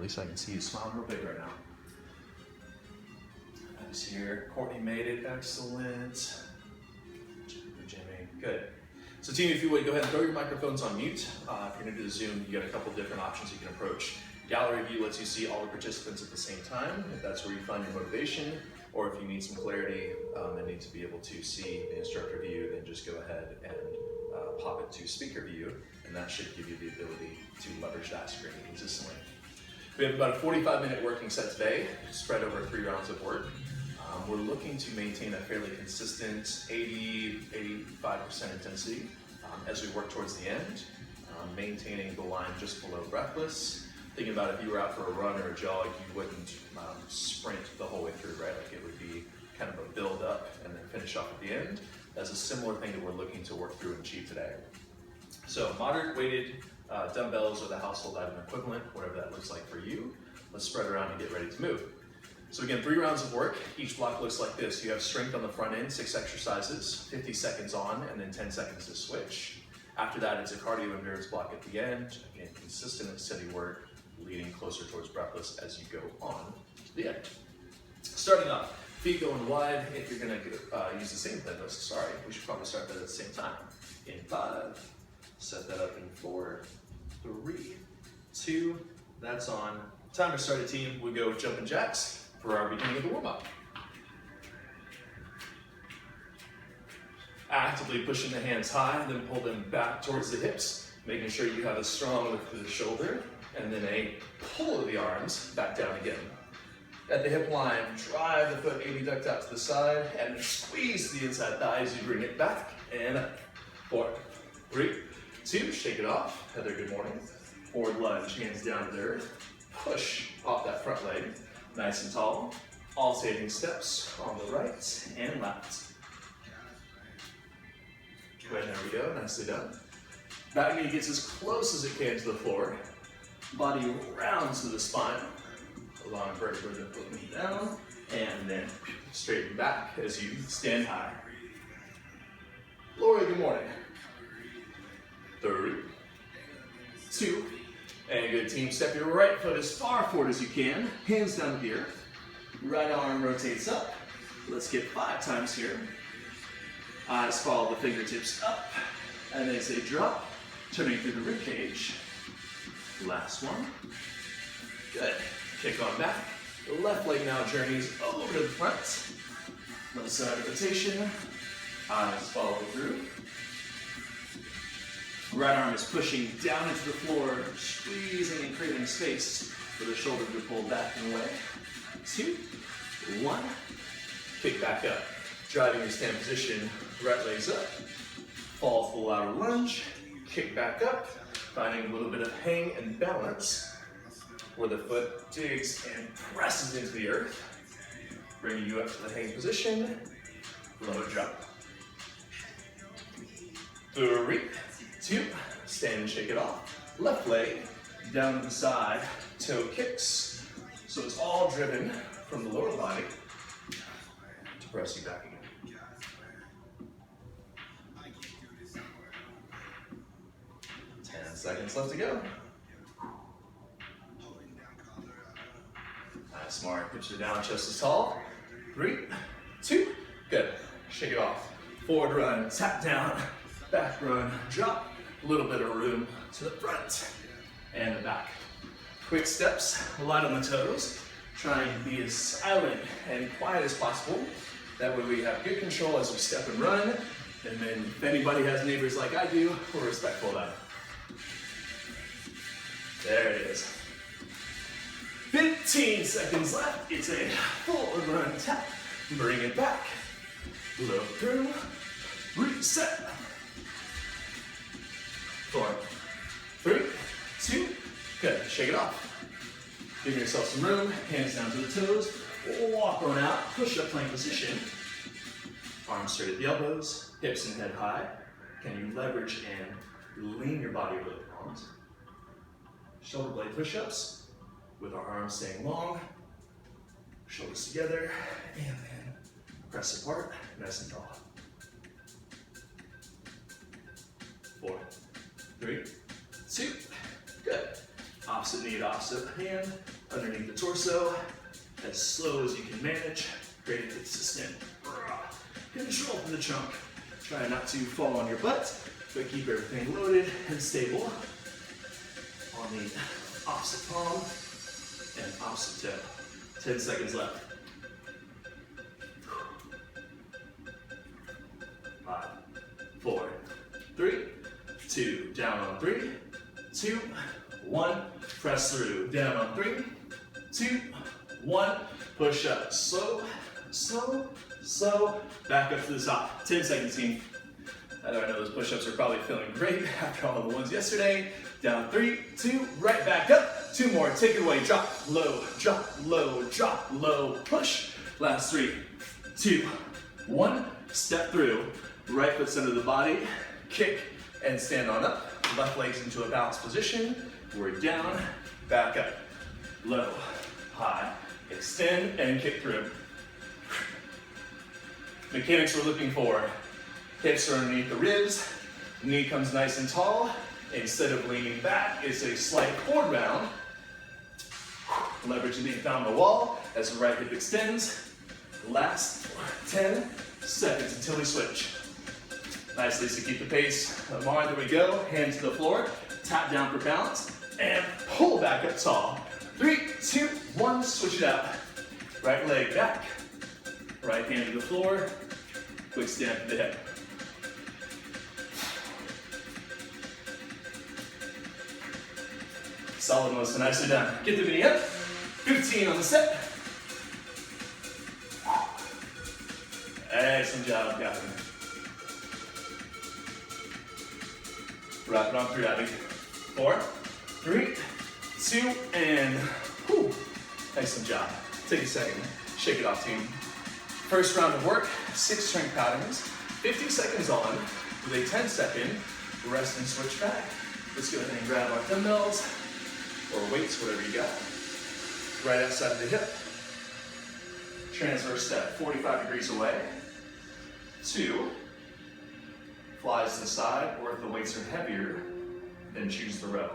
least I can see you smiling real big right now. Nice here. Courtney made it. Excellent. Jimmy. Good. So team, if you would, go ahead and throw your microphones on mute. If you're new to the Zoom, you got a couple different options you can approach. Gallery view lets you see all the participants at the same time, if that's where you find your motivation, or if you need some clarity and need to be able to see the instructor view, then just go ahead and pop it to speaker view, and that should give you the ability to leverage that screen consistently. We have about a 45-minute working set today, spread over 3 rounds of work. We're looking to maintain a fairly consistent 80–85% intensity as we work towards the end, maintaining the line just below breathless. Thinking about if you were out for a run or a jog, you wouldn't sprint the whole way through, right? Like it would be kind of a build up and then finish off at the end. That's a similar thing that we're looking to work through and achieve today. So moderate weighted dumbbells or the household item equivalent, whatever that looks like for you. Let's spread around and get ready to move. So again, 3 rounds of work. Each block looks like this. You have strength on the front end, 6 exercises, 50 seconds on, and then 10 seconds to switch. After that, it's a cardio endurance block at the end. Again, consistent and steady work, leading closer towards breathless as you go on to the end. Starting off, feet going wide. If you're gonna use the same playlist, we should probably start that at the same time. In 5, set that up in 4, 3, 2, that's on. Time to start a team. We go jumping jacks for our beginning of the warm-up. Actively pushing the hands high, then pull them back towards the hips, making sure you have a strong lift to the shoulder, and then a pull of the arms back down again. At the hip line, drive the foot abduct out to the side, and squeeze the inside thigh as you bring it back, and up. 4, 3, 2, shake it off. Heather, good morning. Forward lunge, hands down to the earth. Push off that front leg, nice and tall. Alternating steps on the right and left. Good, there we go, nicely done. Back knee gets as close as it can to the floor. Body rounds to the spine. Long vertebra to put me down, and then straighten back as you stand high. Lori, good morning. 3, 2, and good team. Step your right foot as far forward as you can. Hands down to the earth. Right arm rotates up. Let's get 5 times here. Eyes follow the fingertips up, and as they drop, turning through the rib cage. Last one. Good. Kick on back. The left leg now journeys over to the front. Left side rotation. Eyes follow through. Right arm is pushing down into the floor, squeezing and creating space for the shoulder to pull back and away. 2, 1. Kick back up. Driving your stand position, right leg's up. Fall full outer lunge. Kick back up. Finding a little bit of hang and balance where the foot digs and presses into the earth. Bringing you up to the hang position. Low drop. 3, 2, stand and shake it off. Left leg down to the side, toe kicks. So it's all driven from the lower body to press you back again. 10 seconds left to go. Nice, smart. Hips are down, chest is tall. 3, 2, good. Shake it off. Forward run, tap down, back run, drop. A little bit of room to the front and the back. Quick steps, light on the toes. Trying to be as silent and quiet as possible. That way we have good control as we step and run. And then if anybody has neighbors like I do, we're respectful of them. There it is. 15 seconds left. It's a forward run tap. Bring it back. Low through. Reset. 4, 3, 2, good. Shake it off. Give yourself some room. Hands down to the toes. Walk on out. Push up plank position. Arms straight at the elbows. Hips and head high. Can you leverage and lean your body over the palms? Shoulder blade push-ups with our arms staying long. Shoulders together. And then press apart. Nice and tall. 4, 3, 2, good. Opposite knee to opposite hand. underneath the torso, as slow as you can manage. Great and consistent. Control from the trunk. Try not to fall on your butt, but keep everything loaded and stable. On the opposite palm and opposite toe. 10 seconds left. 5, 4, 3, 2, down on 3, 2, 1, press through, down on 3, 2, 1, push up, slow, slow, slow, back up to the top. 10 seconds, team. I know those push-ups are probably feeling great after all the ones yesterday. Down 3, 2, right back up. 2 more, take it away, drop, low, push. Last 3, 2, 1, step through. Right foot's under the body, kick, and stand on up. Left leg's into a balanced position. We're down, back up, low, high, extend, and kick through. Mechanics we're looking for. Hips are underneath the ribs, knee comes nice and tall. Instead of leaning back, it's a slight forward round. Leverage the abdominal wall as the right hip extends. Last 10 seconds until we switch. Nice, Lisa, keep the pace. All right, there we go. Hand to the floor, tap down for balance, and pull back up tall. 3, 2, 1, switch it out. Right leg back, right hand to the floor, quick stand to the hip. Solid, Melissa, nicely done. Get the knee up, 15 on the set. Excellent job, got it. Wrap it on through, Abby. 4, 3, 2, and whew. Excellent job. Take a second, shake it off, team. First round of work, 6 strength patterns, 50 seconds on with a 10-second rest and switch back. Let's go ahead and grab our dumbbells or weights, whatever you got. Right outside of the hip. Transverse step, 45 degrees away. 2, flies to the side, or if the weights are heavier, then choose the row.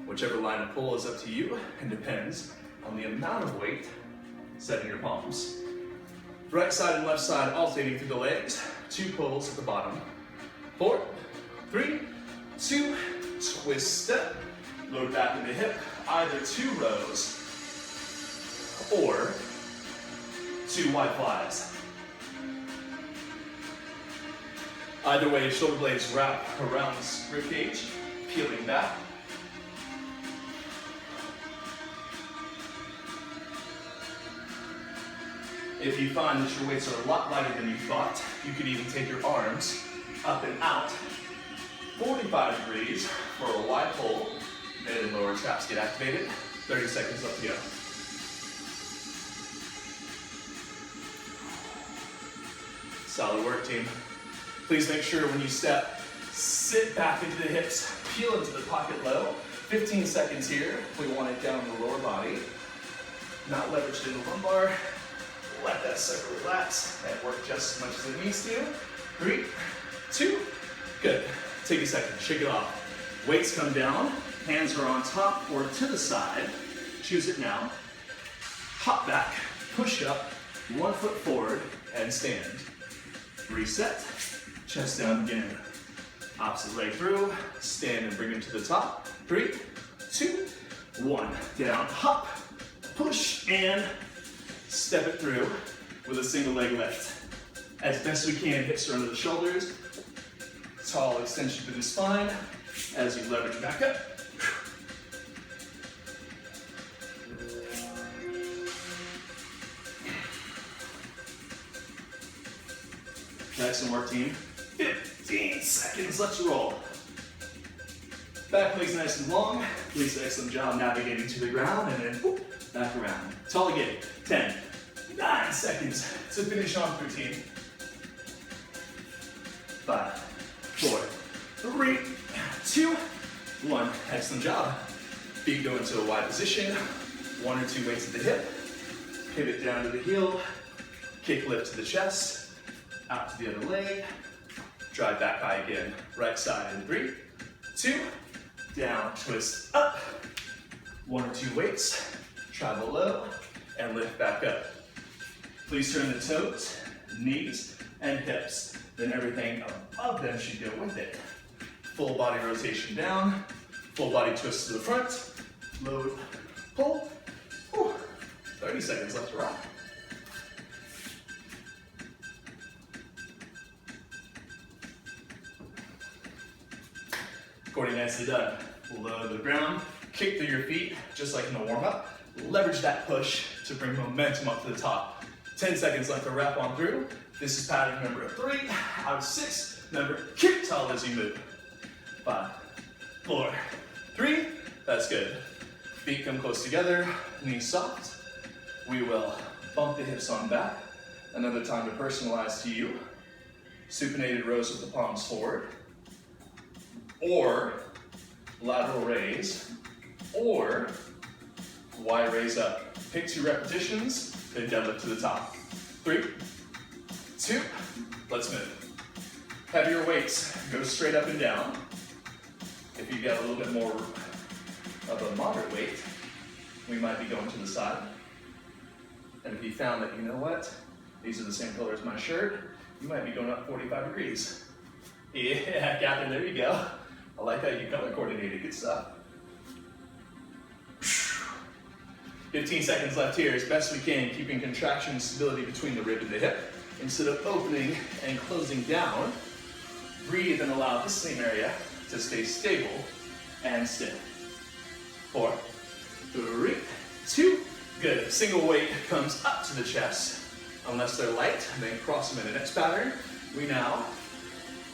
Whichever line of pull is up to you and depends on the amount of weight set in your palms. Right side and left side alternating through the legs. 2 pulls at the bottom. 4, 3, 2, twist step. Load back in the hip. Either 2 rows or 2 wide flies. Either way, shoulder blades wrap around the rib cage, peeling back. If you find that your weights are a lot lighter than you thought, you could even take your arms up and out, 45 degrees for a wide pull. Mid and lower traps get activated. 30 seconds left to go. Solid work, team. Please make sure when you step, sit back into the hips, peel into the pocket low. 15 seconds here. We want it down the lower body. Not leveraged in the lumbar. Let that sucker relax and work just as much as it needs to. 3, 2, good. Take a second, shake it off. Weights come down, hands are on top or to the side. Choose it now. Hop back, push up, 1 foot forward, and stand. Reset, chest down again. Opposite leg through, stand and bring it to the top. 3, 2, 1, down, hop, push, and step it through with a single leg lift. As best we can, hips are under the shoulders. Tall extension to the spine as you leverage back up. Excellent work, team. 15 seconds, let's roll. Back leg's nice and long. Lisa, excellent job navigating to the ground and then whoop, back around. Tall again. 10, 9 seconds to finish off your team. 5, 4, 3, 2, 1. Excellent job. Feet go into a wide position. 1 or 2 weights at the hip. Pivot down to the heel. Kick lift to the chest. Out to the other leg. Drive back high again. Right side in 3, 2, down, twist up. 1 or 2 weights. travel low, and lift back up. Please turn the toes, knees, and hips. Then everything above them should go with it. Full body rotation down, full body twist to the front, load, pull. Whew. 30 seconds left to rock. Courtney, nicely done. Low to the ground, kick through your feet, just like in the warm-up. Leverage that push to bring momentum up to the top. 10 seconds left to wrap on through. This is pattern number 3 out of 6. Remember, kick tall as you move. 5, 4, 3, that's good. Feet come close together, knees soft. We will bump the hips on back. Another time to personalize to you. Supinated rows with the palms forward. Or lateral raise. Or Y raise up. Pick 2 repetitions, then deadlift to the top. 3, 2, let's move. Heavier weights, go straight up and down. If you've got a little bit more of a moderate weight, we might be going to the side. And if you found that, you know what, these are the same color as my shirt, you might be going up 45 degrees. Yeah, Catherine, there you go. I like how you color coordinated, good stuff. 15 seconds left here, as best we can, keeping contraction and stability between the rib and the hip. Instead of opening and closing down, breathe and allow this same area to stay stable and stiff. 4, 3, 2, good. Single weight comes up to the chest. Unless they're light, then cross them in the next pattern. We now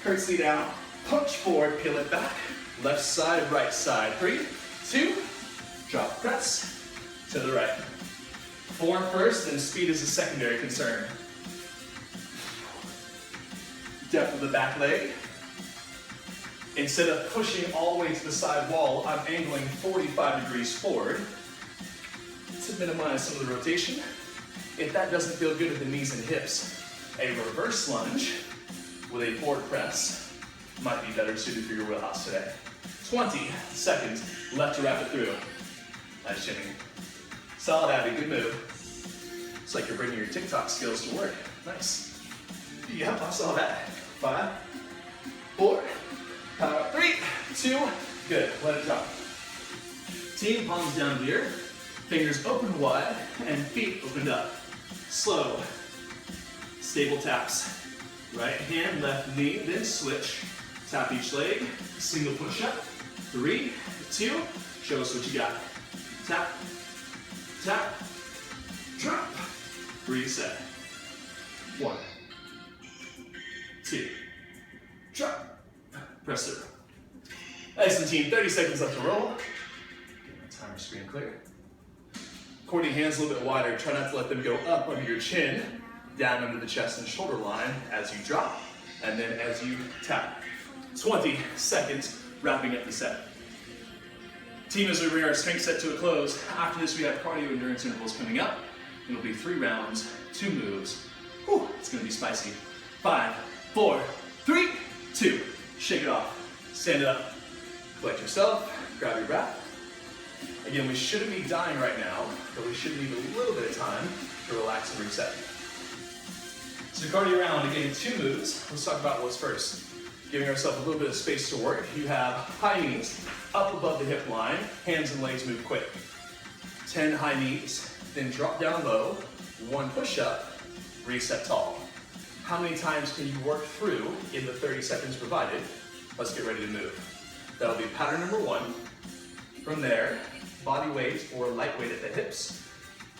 curtsy down, punch forward, peel it back. Left side, right side. 3, 2, drop press to the right. Form first, and speed is a secondary concern. Depth of the back leg. Instead of pushing all the way to the side wall, I'm angling 45 degrees forward to minimize some of the rotation. If that doesn't feel good at the knees and hips, a reverse lunge with a forward press might be better suited for your wheelhouse today. 20 seconds left to wrap it through. Nice, Jimmy. Solid, Abby, good move. It's like you're bringing your TikTok skills to work. Nice. Yep, I saw that. 5, 4, 3, 2, good. Let it drop. Team, palms down here. Fingers open wide and feet opened up. Slow, stable taps. Right hand, left knee, then switch. Tap each leg, single push-up. 3, 2, show us what you got. Tap, tap, drop. Reset. 1, 2, drop. Press through. Excellent, team. 30 seconds left to roll. Get my timer screen clear. Courtney, hands a little bit wider. Try not to let them go up under your chin, down under the chest and shoulder line as you drop, and then as you tap. 20 seconds, wrapping up the set. Team, as we bring our strength set to a close, after this we have cardio endurance intervals coming up. It'll be 3 rounds, 2 moves. Whew, it's gonna be spicy. 5, 4, 3, 2. Shake it off. Stand it up. Collect yourself, grab your breath. Again, we shouldn't be dying right now, but we should need a little bit of time to relax and reset. So cardio round, again, 2 moves. Let's talk about what's first. Giving ourselves a little bit of space to work. You have high knees up above the hip line, hands and legs move quick. 10 high knees, then drop down low, 1 push up, reset tall. How many times can you work through in the 30 seconds provided? Let's get ready to move. That'll be pattern number 1. From there, body weight or light weight at the hips.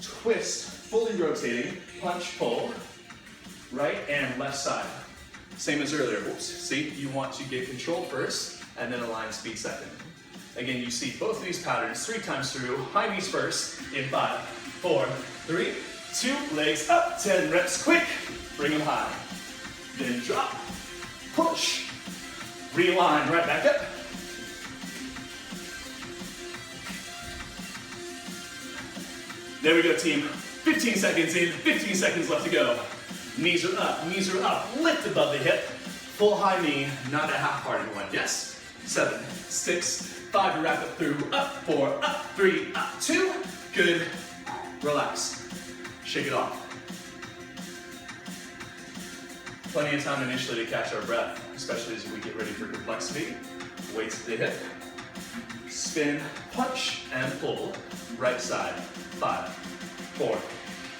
Twist, fully rotating, punch, pull, right and left side. Same as earlier, whoops. See, you want to get control first and then align speed second. Again, you see both of these patterns 3 times through. High knees first in 5, 4, 3, 2, legs up, 10 reps quick. Bring them high. Then drop, push, realign, right back up. There we go, team. 15 seconds in, 15 seconds left to go. Knees are up, lift above the hip. Full high knee, not a half party one. Yes? 7, 6, 5 to wrap it through. Up, 4, up, 3, up, 2. Good. relax, shake it off. Plenty of time initially to catch our breath, especially as we get ready for complexity. Weights at the hip, spin, punch, and pull. Right side, 5, 4,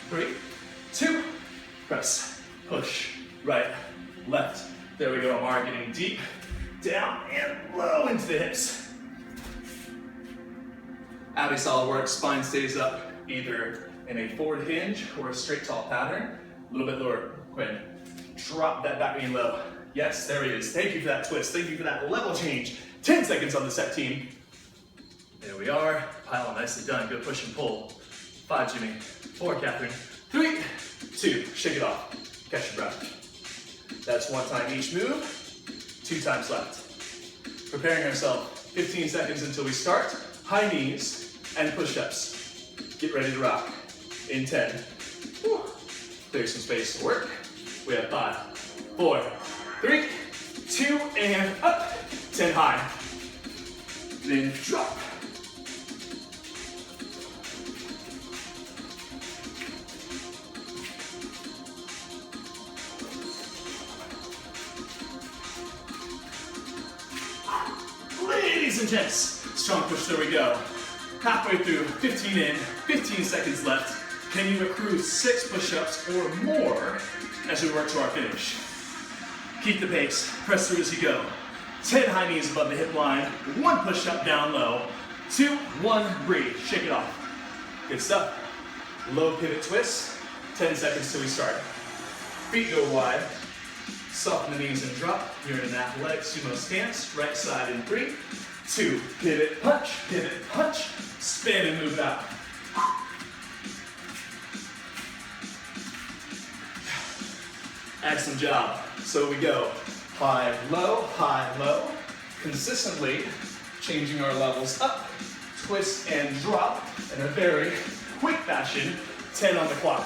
3, 2, press, push, right, left. There we go, Amara, getting deep, down, and low into the hips. Abby, solid work, spine stays up, either in a forward hinge or a straight tall pattern. A little bit lower, Quinn. Drop that back knee low. Yes, there he is. Thank you for that twist. Thank you for that level change. 10 seconds on the set, team. There we are. Pile nicely done. Good push and pull. 5, Jimmy. 4, Catherine. 3, 2. Shake it off. Catch your breath. That's 1 time each move. 2 times left. Preparing ourselves. 15 seconds until we start. High knees and push-ups. Get ready to rock. In 10. Whew. Clear some space to work. We have 5, 4, 3, 2, and up. 10 high. Then drop. Ladies and gents, strong push, there we go. Halfway through, 15 in, 15 seconds left. Can you accrue 6 push-ups or more as we work to our finish? Keep the pace, press through as you go. 10 high knees above the hip line, 1 push-up down low, 2, 1, breathe, shake it off. Good stuff. Low pivot twist, 10 seconds till we start. Feet go wide, soften the knees and drop. You're in an athletic sumo stance, right side in 3, 2, pivot, punch, spin and move it out. Excellent job. So we go high, low, consistently changing our levels up, twist and drop in a very quick fashion, 10 on the clock.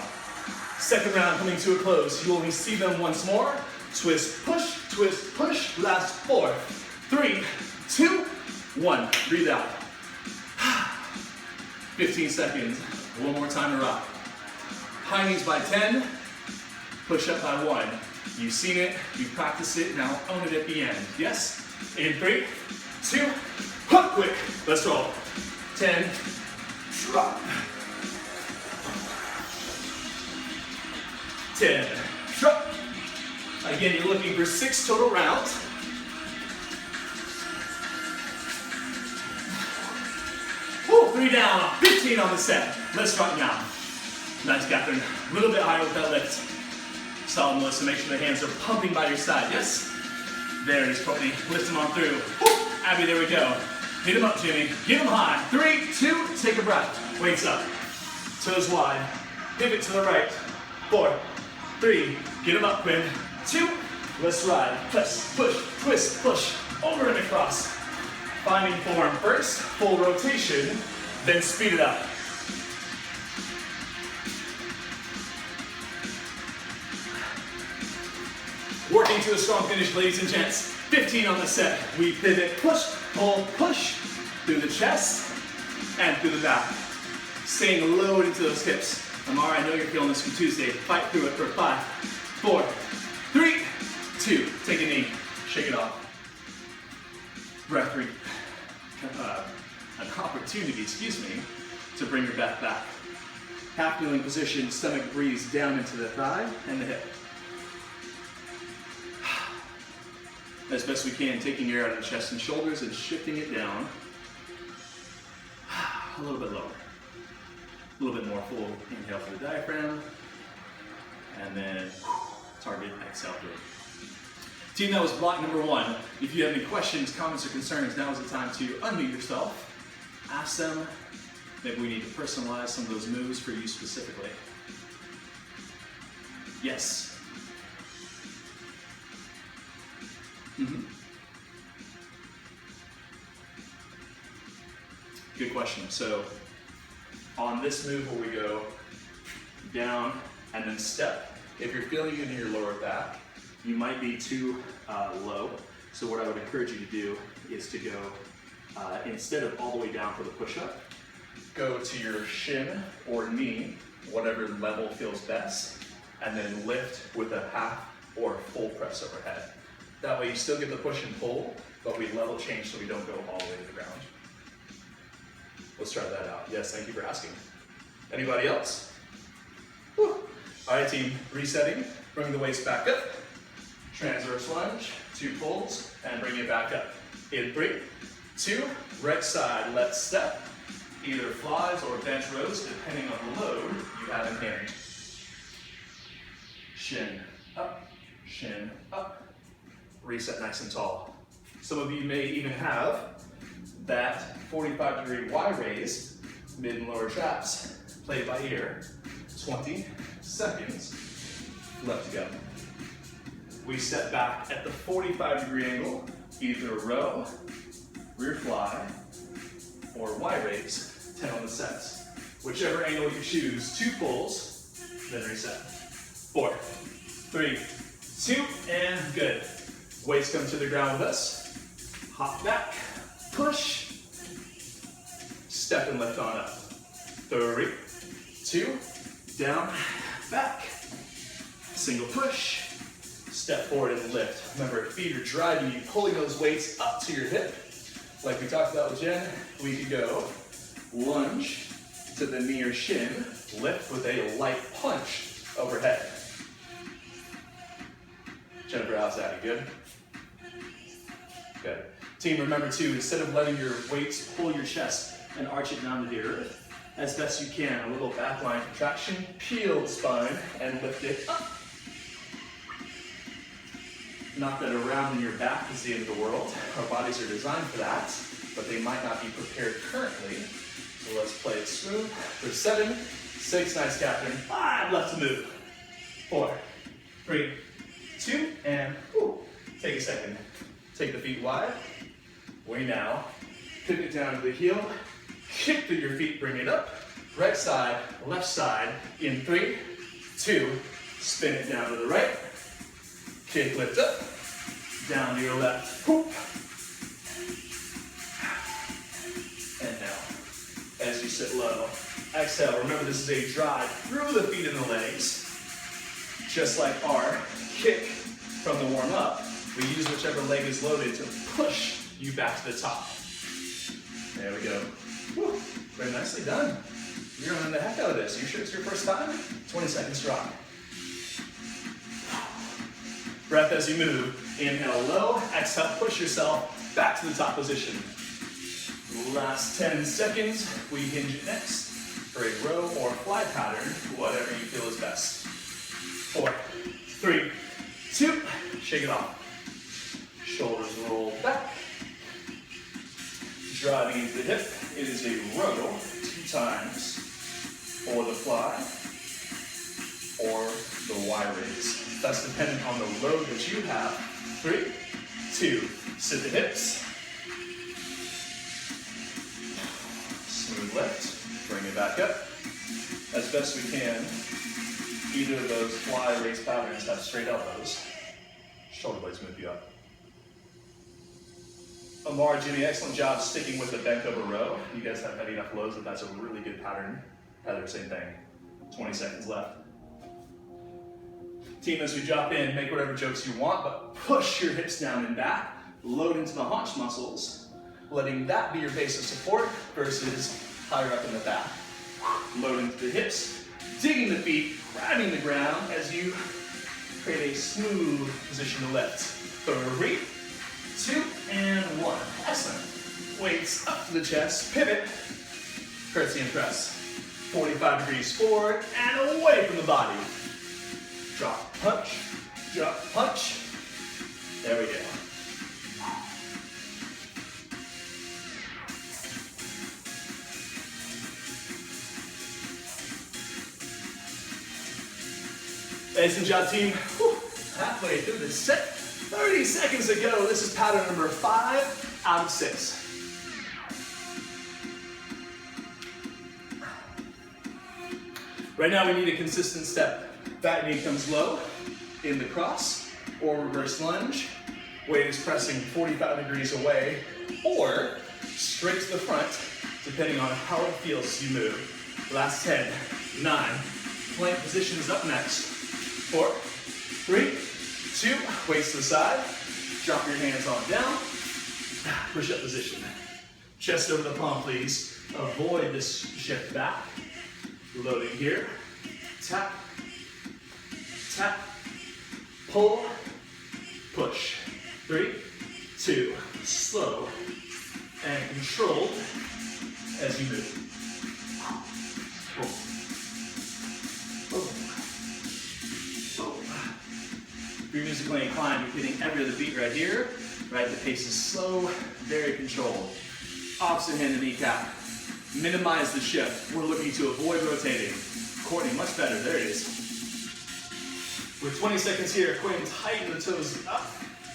Second round coming to a close. You only see them once more. Twist, push, last 4, 3, 2, 1. Breathe out. 15 seconds. One more time to rock. High knees by 10. Push up by 1. You've seen it, you practiced it, now own it at the end. Yes? In 3, 2, hook quick. Let's roll. 10, drop. 10, drop. Again, you're looking for 6 total rounds. Woo, 3 down, 15 on the set. Let's drop now. Nice, Catherine. A little bit higher with that lift. Solid, Melissa, make sure the hands are pumping by your side, yes? There it is, Courtney, lift them on through. Woo! Abby, there we go. Hit them up, Jimmy, get them high. 3, 2, take a breath, weights up. Toes wide, pivot to the right. 4, 3, get them up, Quinn. 2, let's ride, press, push, twist, push, over and across. Finding form first, full rotation, then speed it up. Working to a strong finish, ladies and gents. 15 on the set. We pivot, push, pull, push through the chest and through the back. Staying low into those hips. Amara, I know you're feeling this from Tuesday. Fight through it for 5, 4, 3, 2. Take a knee. Shake it off. Breath an opportunity, to bring your breath back. Half kneeling position, stomach breathes down into the thigh and the hip. As best we can, taking air out of the chest and shoulders and shifting it down a little bit lower. A little bit more full inhale for the diaphragm. And then target exhale through. Team, that was block number 1. If you have any questions, comments, or concerns, now is the time to unmute yourself. Ask them. Maybe we need to personalize some of those moves for you specifically. Yes. Good question. So on this move where we go down and then step, if you're feeling it in your lower back, you might be too low. So what I would encourage you to do is to go, instead of all the way down for the push-up, go to your shin or knee, whatever level feels best, and then lift with a half or full press overhead. That way you still get the push and pull, but we level change so we don't go all the way to the ground. Let's try that out. Yes, thank you for asking. Anybody else? Whew. All right, team, resetting. Bring the waist back up. Transverse lunge, 2 pulls, and bring it back up. In 3, 2, right side, left step. Either flies or bench rows, depending on the load you have in hand. Shin up. Reset nice and tall. Some of you may even have that 45-degree Y raise, mid and lower traps. Play it by ear. 20 seconds left to go. We step back at the 45-degree angle, either row, rear fly, or Y raise, 10 on the sets. Whichever angle you choose, 2 pulls, then reset. 4, 3, 2, and good. Weights come to the ground with us. Hop back, push, step and lift on up. 3, 2, down, back, single push, step forward and lift. Remember, feet are driving you, pulling those weights up to your hip. Like we talked about with Jen, we could go lunge to the knee or shin, lift with a light punch overhead. Jennifer, how's that? You good? Good. Team, remember too, instead of letting your weights pull your chest and arch it down to the earth, as best you can, a little back line contraction, peel the spine, and lift it up. Not that around in your back is the end of the world. Our bodies are designed for that, but they might not be prepared currently. So let's play it smooth. For 7, 6, nice Catherine. 5, left to move. 4, 3, 2, and take a second. Take the feet wide. We now pivot it down to the heel, kick through your feet, bring it up. Right side, left side, in 3, 2, spin it down to the right. Kick, lift up, down to your left. Whoop. And now, as you sit low, exhale. Remember, this is a drive through the feet and the legs. Just like our kick from the warm up, we use whichever leg is loaded to push you back to the top. There we go. Woo. Very nicely done. You're running the heck out of this. You sure it's your first time? 20 seconds strong. Breath as you move. Inhale low, exhale, push yourself back to the top position. Last 10 seconds, we hinge it next for a row or fly pattern, whatever you feel is best. 4, 3, 2, shake it off. Shoulders roll back. Driving into the hip. It is a row 2 times for the fly or the Y raise. That's dependent on the load that you have. 3, 2, sit the hips. Smooth lift, bring it back up. As best we can, either of those fly raise patterns have straight elbows. Shoulder blades move you up. Amar, Jimmy, excellent job sticking with the bent over row. You guys have had enough loads that that's a really good pattern. Heather, same thing. 20 seconds left. Team, as we drop in, make whatever jokes you want, but push your hips down and back. Load into the haunch muscles, letting that be your base of support versus higher up in the back. Load into the hips, digging the feet, grabbing the ground as you create a smooth position to lift. 3, 2, and 1. Excellent. Weights up to the chest, pivot, curtsy and press. 45 degrees forward and away from the body. Drop, punch, drop, punch. There we go. Excellent job, team. Whew. Halfway through the set. 30 seconds to go. This is pattern number 5 out of 6. Right now we need a consistent step. Back knee comes low in the cross or reverse lunge. Weight is pressing 45 degrees away or straight to the front depending on how it feels as you move. Last 10, 9, plank position is up next. 4, 3, 2, weights to the side. Drop your hands on down. Push up position. Chest over the palm, please. Avoid this shift back. Loading here. Tap, tap, pull, push. 3, 2, slow and controlled as you move. Boom. Boom. Boom. If you're musically inclined, you're hitting every other beat right here. Right, the pace is slow, very controlled. Opposite hand to kneecap. Minimize the shift. We're looking to avoid rotating. Courtney, much better. There it is. We're 20 seconds here. Courtney, tighten the toes up.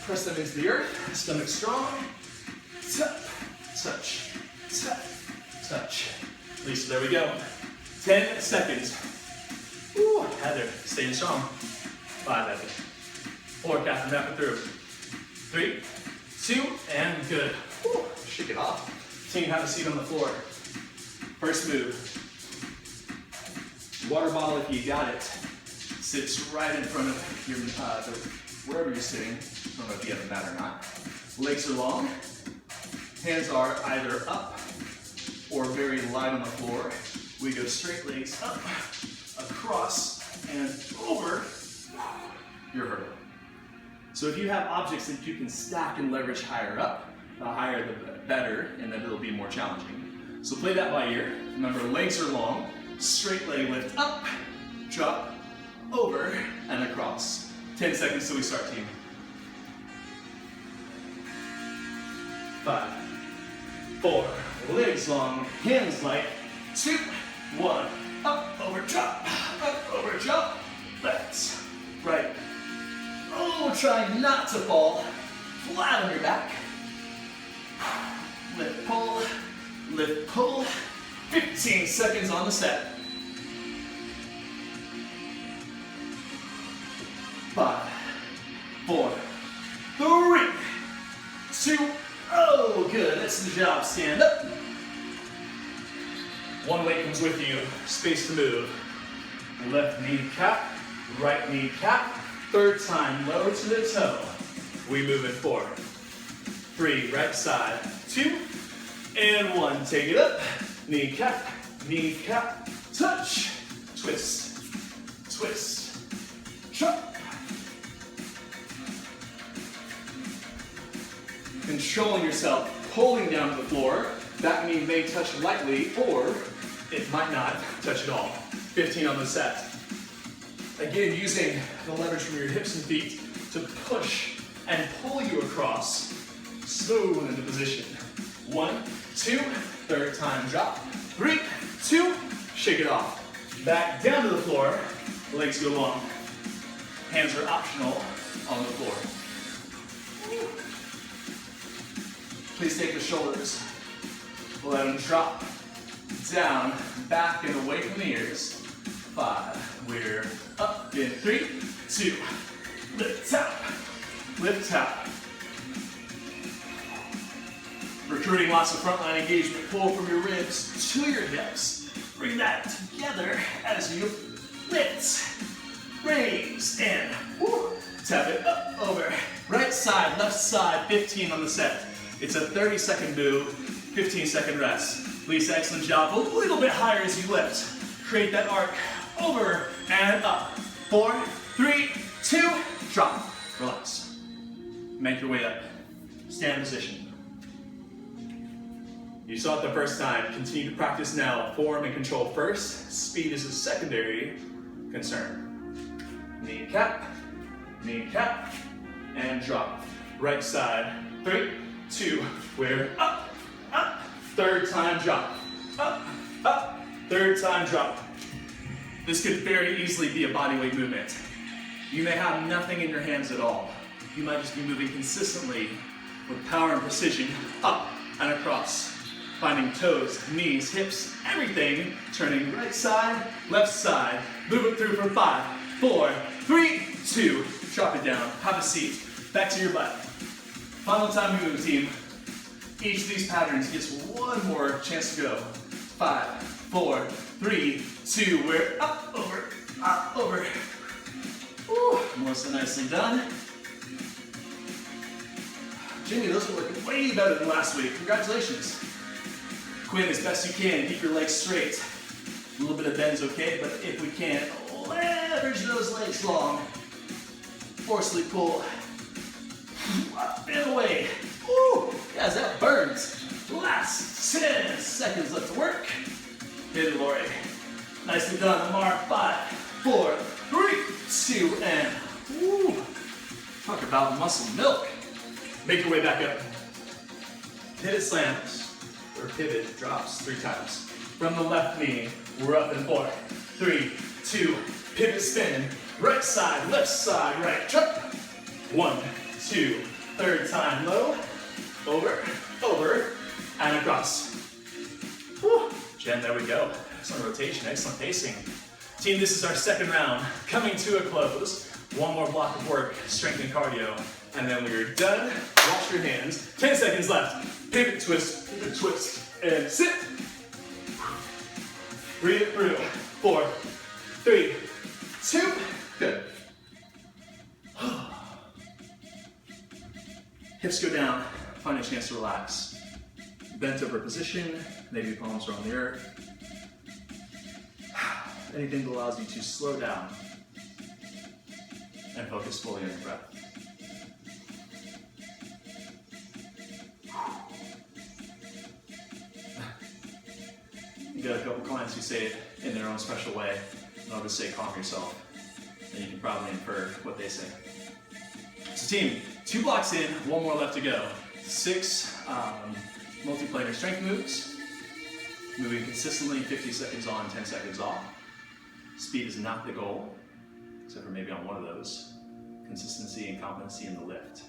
Press them into the earth. Stomach strong. Tap, touch, tap, touch. Lisa, there we go. 10 seconds. Woo, Heather, staying strong. 5, Heather. 4, Catherine, wrap it through. 3, 2, and good. Woo, shake it off. Team, have a seat on the floor. First move. Water bottle, if you got it, sits right in front of your, wherever you're sitting. I don't know if you have a mat or not. Legs are long. Hands are either up or very light on the floor. We go straight legs up, across, and over your hurdle. So if you have objects that you can stack and leverage higher up, the higher the better, and then it'll be more challenging. So play that by ear. Remember, legs are long, straight leg lift up, drop, over, and across. 10 seconds till we start, team. 5, 4, legs long, hands light. 2, 1, up, over, drop, left, right. Oh, try not to fall. Flat on your back. Lift, pull, lift, pull. 15 seconds on the set. 5, 4, 3, 2, oh, good. That's the job. Stand up. One weight comes with you. Space to move. Left knee cap, right knee cap. Third time, lower to the toe. We move in 4, 3, right side, 2, and 1. Take it up. Knee cap, touch, twist, twist, chop. Controlling yourself, pulling down to the floor. That knee may touch lightly, or it might not touch at all. 15 on the set. Again, using the leverage from your hips and feet to push and pull you across. Smooth into position. 1, 2, third time drop. 3, 2, shake it off. Back down to the floor, legs go long. Hands are optional on the floor. Please take the shoulders. Let them drop down, back and away from the ears. 5, we're up in 3, 2, lift tap, lift tap. Recruiting lots of frontline engagement. Pull from your ribs to your hips. Bring that together as you lift, raise, and woo, tap it up, over. Right side, left side, 15 on the set. It's a 30-second move, 15-second rest. Lisa, excellent job. A little bit higher as you lift. Create that arc, over and up. 4, 3, 2, drop. Relax. Make your way up. Stand position. You saw it the first time. Continue to practice now. Form and control first. Speed is a secondary concern. Knee cap, and drop. Right side. 3, 2, we're up, up. Third time drop. Up, up. Third time drop. This could very easily be a bodyweight movement. You may have nothing in your hands at all. You might just be moving consistently with power and precision up and across. Finding toes, knees, hips, everything. Turning right side, left side. Move it through for 5, 4, 3, 2. Drop it down. Have a seat. Back to your butt. Final time we move, team. Each of these patterns gets one more chance to go. 5, 4, 3, 2, we're up, over. Woo, almost nicely done. Jimmy, those are looking way better than last week. Congratulations. Quinn, as best you can, keep your legs straight. A little bit of bend's okay, but if we can, leverage those legs long. Forcefully pull up and away. Woo! Guys, that burns. Last 10 seconds left to work. Hit it, Lori. Nicely done, Lamar. 5, 4, 3, 2, and woo! Talk about muscle milk. Make your way back up. Pivot slams, or pivot drops 3 times. From the left knee, we're up in 4, 3, 2, pivot spin. Right side, left side, right, jump. 1, 2, third time, low, over, and across. Whew. Jen, there we go. Excellent rotation, excellent pacing. Team, this is our second round. Coming to a close. One more block of work, strength and cardio, and then we are done. Wash your hands. 10 seconds left. Pivot, twist, and sit. Breathe it through. 4, 3, 2, good. Hips go down, find a chance to relax. Bent over position, maybe palms are on the earth. Anything that allows you to slow down and focus fully on your breath. You got a couple clients who say it in their own special way, and I'll just say calm yourself, and you can probably infer what they say. So team, 2 blocks in, 1 more left to go. 6 multi-planar strength moves, moving consistently, 50 seconds on, 10 seconds off. Speed is not the goal, except for maybe on one of those. Consistency and competency in the lift.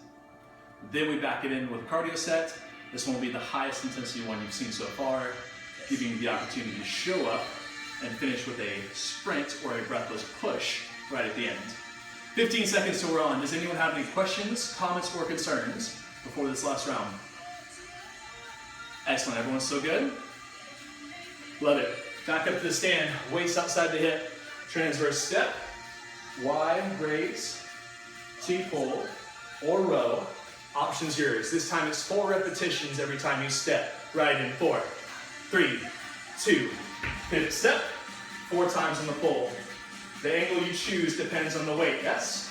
Then we back it in with a cardio set. This one will be the highest intensity one you've seen so far, giving you the opportunity to show up and finish with a sprint or a breathless push right at the end. 15 seconds till we're on. Does anyone have any questions, comments, or concerns before this last round? Excellent, everyone's so good? Love it. Back up to the stand, waist outside the hip, transverse step, wide, raise, T-pull, or row. Option's yours. This time it's 4 repetitions every time you step. Right in 4, 3, 2, pivot step, 4 times on the pull. The angle you choose depends on the weight, yes?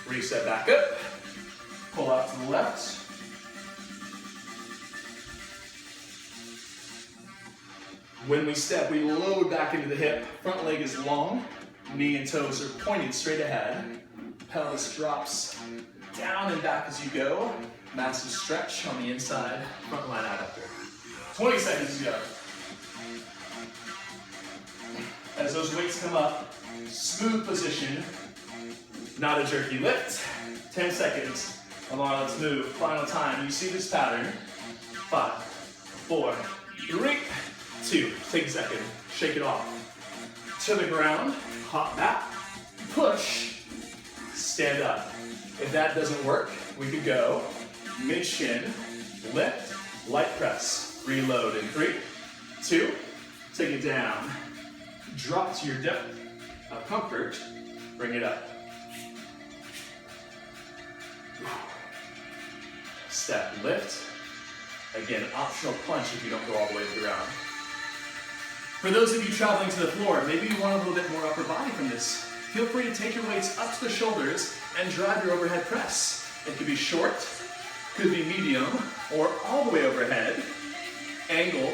Reset back up, pull out to the left. When we step, we load back into the hip. Front leg is long, knee and toes are pointed straight ahead. Pelvis drops down and back as you go. Massive stretch on the inside, front line adductor. 20 seconds to go. As those weights come up, smooth position, not a jerky lift. 10 seconds. Lamar, let's move. Final time. You see this pattern. 5, 4, 3, 2. Take a second. Shake it off. To the ground. Hop back. Push. Stand up. If that doesn't work, we could go mid-shin, lift, light press. Reload in 3, 2, take it down. Drop to your depth of comfort, bring it up. Step, lift. Again, optional punch if you don't go all the way to the ground. For those of you traveling to the floor, maybe you want a little bit more upper body from this. Feel free to take your weights up to the shoulders and drive your overhead press. It could be short, could be medium, or all the way overhead. Angle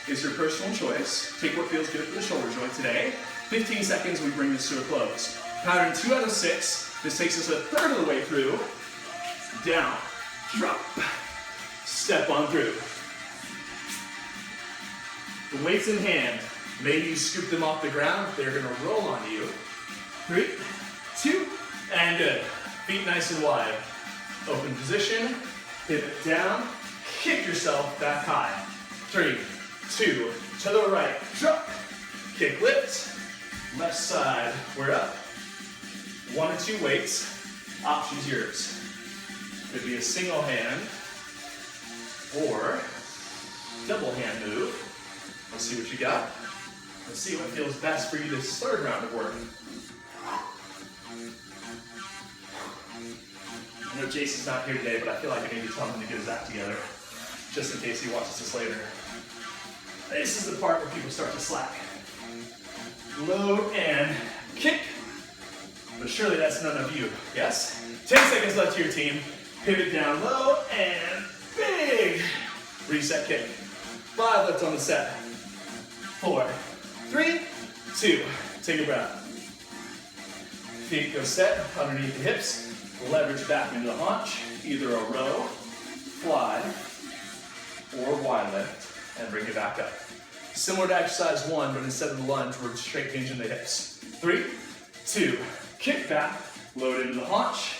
is your personal choice. Take what feels good for the shoulder joint today. 15 seconds, we bring this to a close. Pattern 2 out of 6. This takes us a third of the way through. Down, drop, step on through. The weights in hand, maybe you scoop them off the ground, they're gonna roll onto you. 3, 2, and good. Feet nice and wide. Open position, pivot down, kick yourself back high. 3, 2, to the right, drop, kick lift, left side, we're up. 1 or 2 weights, options yours. Could be a single hand, or double hand move. Let's see what you got. Let's see what feels best for you this third round of work. I know Jason's not here today, but I feel like I need to tell him to get his act together, just in case he watches this later. This is the part where people start to slack. Load and kick. But surely that's none of you, yes? 10 seconds left to your team. Pivot down low and big. Reset kick. 5 left on the set. 4, 3, 2. Take a breath. Feet go set underneath the hips. Leverage back into the haunch. Either a row, fly, or wide lift, and bring it back up. Similar to exercise 1, but instead of the lunge, we're straight hinging the hips. 3, 2, kick back, load into the haunch.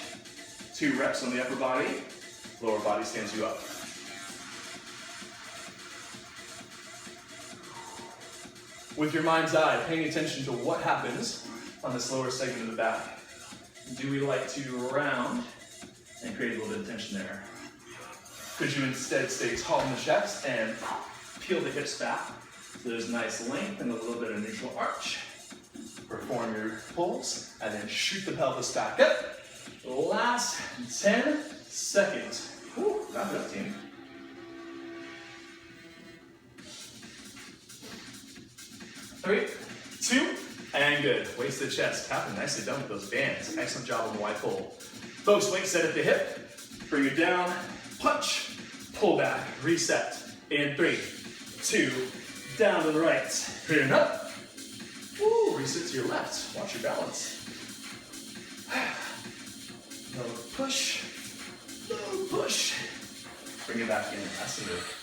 2 reps on the upper body. Lower body stands you up. With your mind's eye, paying attention to what happens on this lower segment of the back. Do we like to round and create a little bit of tension there? Could you instead stay tall in the chest and peel the hips back? So there's nice length and a little bit of neutral arch. Perform your pulls and then shoot the pelvis back up. Last 10 seconds. Whew, wrap it up, team. Three, 2, and good. Waist to the chest. Tapping nicely done with those bands. Excellent job on the wide pull. Folks, weight set at the hip. Bring it down. Punch. Pull back. Reset. In 3, 2, down to the right. Clearing up. Woo, reset to your left. Watch your balance. Low push. Low push. Bring it back in. That's the move.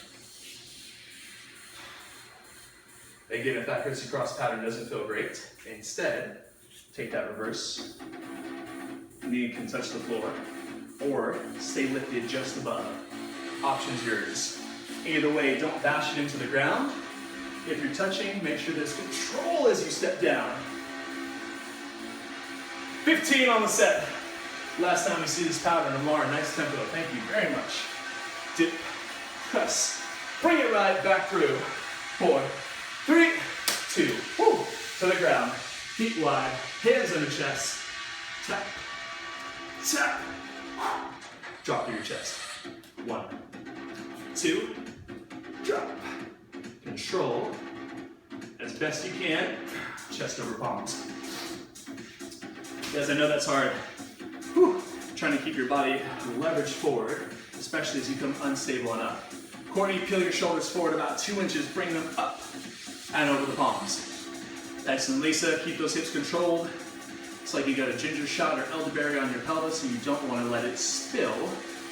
Again, if that crissy cross pattern doesn't feel great, instead, take that reverse. Knee can touch the floor, or stay lifted just above. Option's yours. Either way, don't bash it into the ground. If you're touching, make sure there's control as you step down. 15 on the set. Last time we see this pattern, Amar, nice tempo. Thank you very much. Dip, press, bring it right back through. 4, 3, 2, woo, to the ground. Feet wide, hands on the chest. Tap, tap. Drop to your chest. 1, 2, drop. Control, as best you can, chest over palms. Guys, I know that's hard. Whew. Trying to keep your body leveraged forward, especially as you come unstable and up. Courtney, peel your shoulders forward about 2 inches, bring them up and over the palms. Excellent, Lisa, keep those hips controlled. It's like you got a ginger shot or elderberry on your pelvis and you don't want to let it spill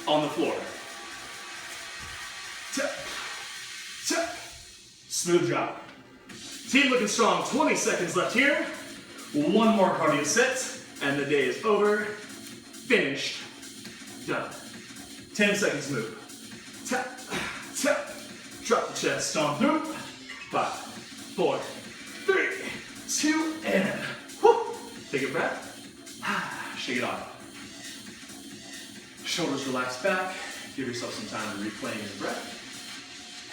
on the floor. Tap, tap, smooth drop. Team looking strong, 20 seconds left here. 1 more cardio set and the day is over. Finished, done. 10 seconds move. Tap, tap, drop the chest, stomp through. 5, 4, 3, 2, and whoop. Take a breath. Shake it off. Shoulders relax back. Give yourself some time to reclaim your breath.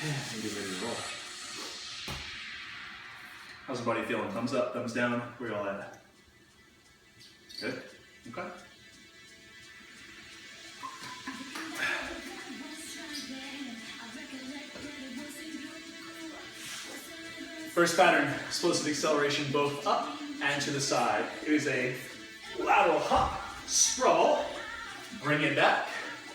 And get ready to roll. How's your body feeling? Thumbs up, thumbs down. Where you all at? Good? Okay. First pattern, explosive acceleration both up and to the side. It is a lateral hop, sprawl, bring it back,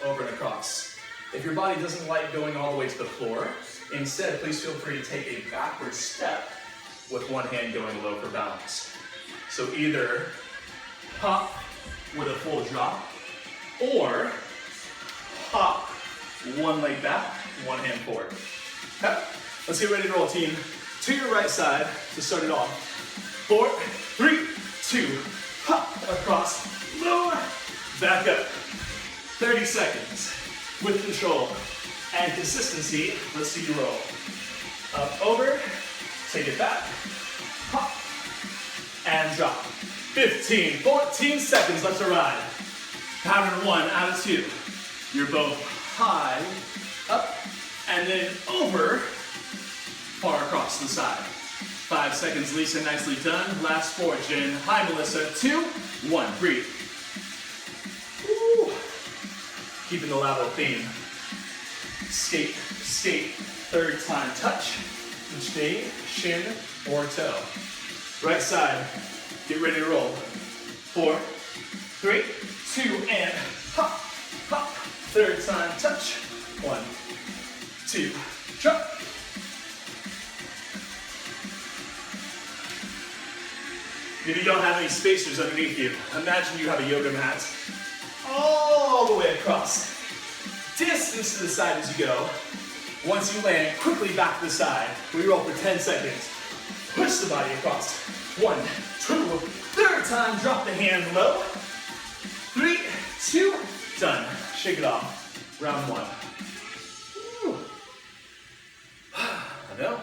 over and across. If your body doesn't like going all the way to the floor, instead, please feel free to take a backward step with one hand going low for balance. So either hop with a full drop, or hop one leg back, one hand forward. Okay, let's get ready to roll, team. To your right side to start it off. 4, 3, 2, hop across, lower, back up. 30 seconds with control and consistency. Let's see you roll. Up, over, take it back, hop, and drop. 15, 14 seconds left to ride. Pattern 1 out of 2. You're both high, up, and then over, far across to the side. 5 seconds, Lisa, nicely done. Last 4, Jen. Hi, Melissa. 2, 1, breathe. Woo. Keeping the lateral theme. Skate, skate, third time touch. Each knee, shin, or toe. Right side, get ready to roll. 4, 3, 2, and hop, hop. Third time touch. 1, 2, drop. If you don't have any spacers underneath you, imagine you have a yoga mat all the way across. Distance to the side as you go. Once you land, quickly back to the side. We roll for 10 seconds. Push the body across. 1, 2, third time, drop the hand low. 3, 2, done. Shake it off. Round 1. Woo. I know.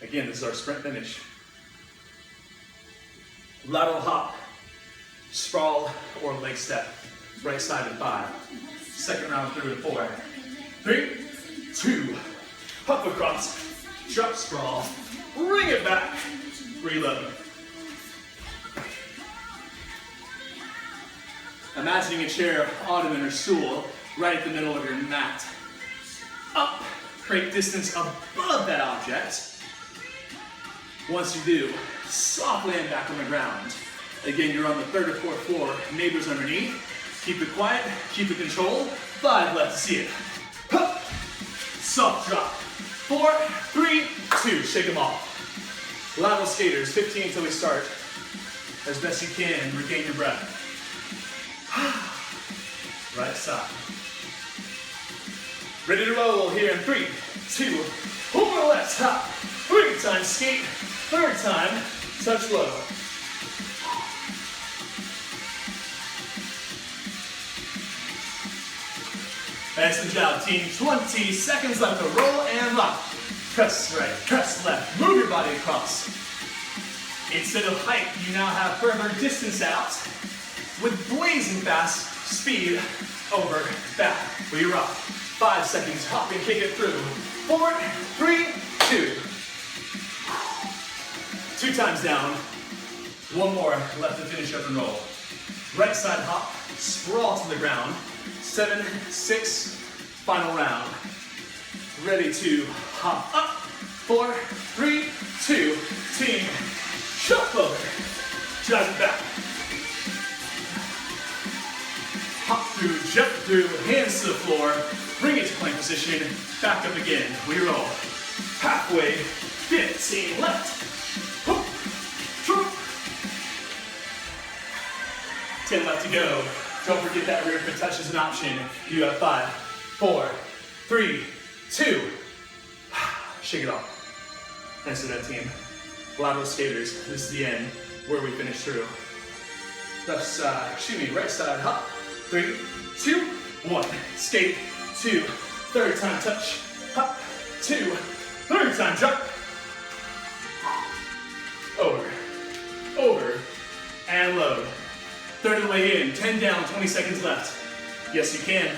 Again, this is our sprint finish. Lateral hop, sprawl, or leg step. Right side in 5. Second round through in 4. 3, 2, hop across, drop sprawl, bring it back, reload. Imagining a chair, ottoman, or stool right at the middle of your mat. Up, create distance above that object. Once you do, soft land back on the ground. Again, you're on the 3rd or 4th floor, neighbors underneath. Keep it quiet, keep it controlled. 5 left to see it. Hup. Soft drop. 4, 3, 2, shake them off. Lateral skaters, 15 until we start. As best you can, regain your breath. Right side. Ready to roll here in 3, 2, over the left, hop. 3 times skate, 3rd time, touch low. Excellent job, team. 20 seconds left to roll and rock. Press right, press left, move your body across. Instead of height, you now have further distance out with blazing fast speed over, back. We rock. 5 seconds, hop and kick it through. 4, 3, 2. 2 times down. 1 more left to finish up and roll. Right side hop, sprawl to the ground. 7, 6, final round. Ready to hop up. 4, 3, 2, team, jump over. Drive it back. Hop through, jump through, hands to the floor. Bring it to plank position. Back up again. We roll. Halfway, 15 left. 10 left to go. Don't forget that rear foot touch is an option. You have 5, 4, 3, 2. Shake it off. Nice to that, team. Lateral skaters. This is the end where we finish through. Left side, right side, hop. 3, 2, 1. Skate. 2. 3rd time touch. Hop. 2. 3rd time jump. Over. Over. And load. 3rd of the way in. 10 down. 20 seconds left. Yes, you can.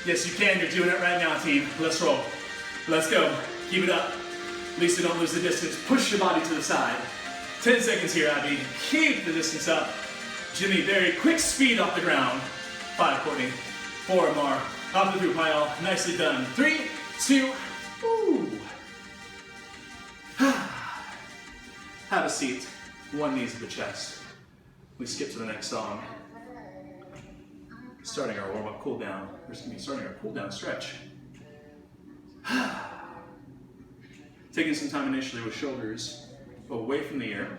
Yes, you can. You're doing it right now, team. Let's roll. Let's go. Keep it up. Lisa, don't lose the distance. Push your body to the side. 10 seconds here, Abby. Keep the distance up. Jimmy, very quick speed off the ground. 5, Courtney. 4, Mar. Off the through pile. Nicely done. 3, 2, ooh. Have a seat. 1 knee to the chest. We skip to the next song. Starting our warm-up cool down. We're just going to be starting our cool down stretch. Taking some time initially with shoulders away from the ear.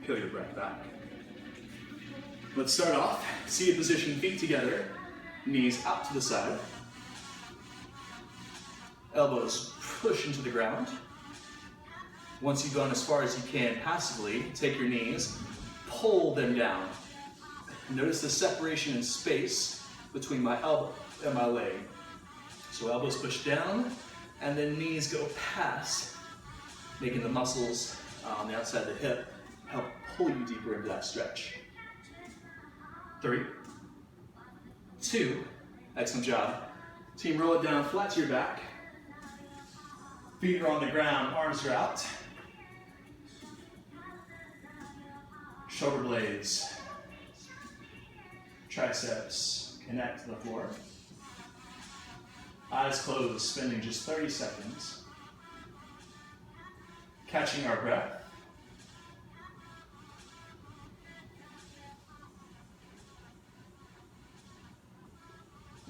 Peel your breath back. Let's start off. Seated position, feet together, knees out to the side. Elbows push into the ground. Once you've gone as far as you can passively, take your knees, pull them down. Notice the separation in space between my elbow and my leg. So elbows push down, and then knees go past, making the muscles on the outside of the hip help pull you deeper into that stretch. 3, 2, Excellent job. Team, roll it down flat to your back. Feet are on the ground, arms are out. Shoulder blades, triceps connect to the floor. Eyes closed, spending just 30 seconds. Catching our breath.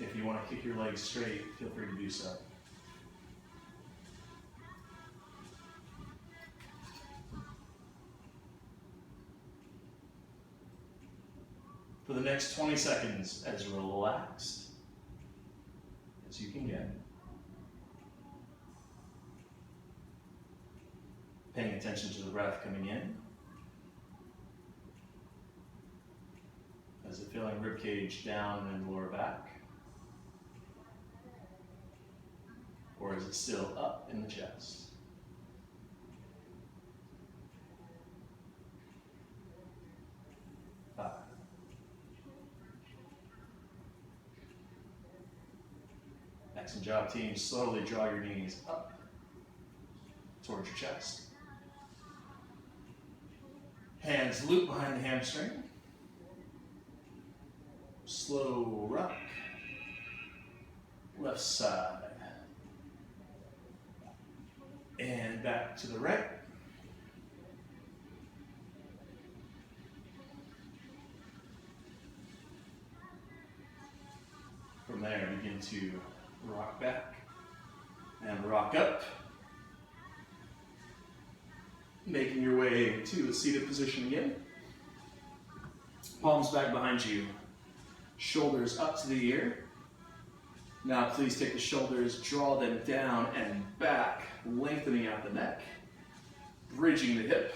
If you want to kick your legs straight, feel free to do so. For the next 20 seconds, as relaxed as you can get. Paying attention to the breath coming in. Is it feeling ribcage down and lower back? Or is it still up in the chest? Five. Excellent job, team. Slowly draw your knees up towards your chest. Hands loop behind the hamstring. Slow rock. Left side. And back to the right. From there, begin to rock back and rock up. Making your way to a seated position again. Palms back behind you. Shoulders up to the ear. Now please take the shoulders, draw them down and back, lengthening out the neck, bridging the hip.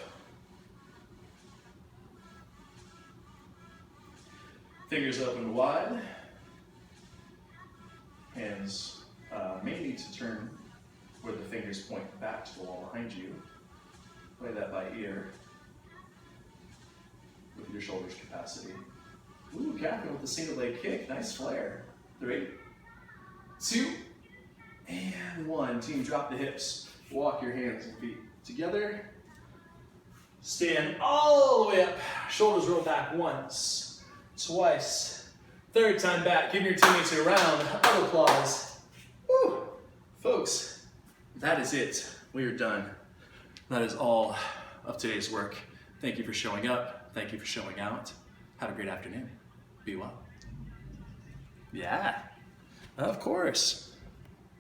Fingers open wide. Hands may need to turn where the fingers point back to the wall behind you. Play that by ear with your shoulders capacity. Ooh, Catherine with the single leg kick. Nice flare. 3, 2, and 1. Team, drop the hips. Walk your hands and feet together. Stand all the way up. Shoulders roll back once, twice. Third time back. Give your teammates a round of applause. Woo. Folks, that is it. We are done. That is all of today's work. Thank you for showing up. Thank you for showing out. Have a great afternoon. Be well. Yeah, of course.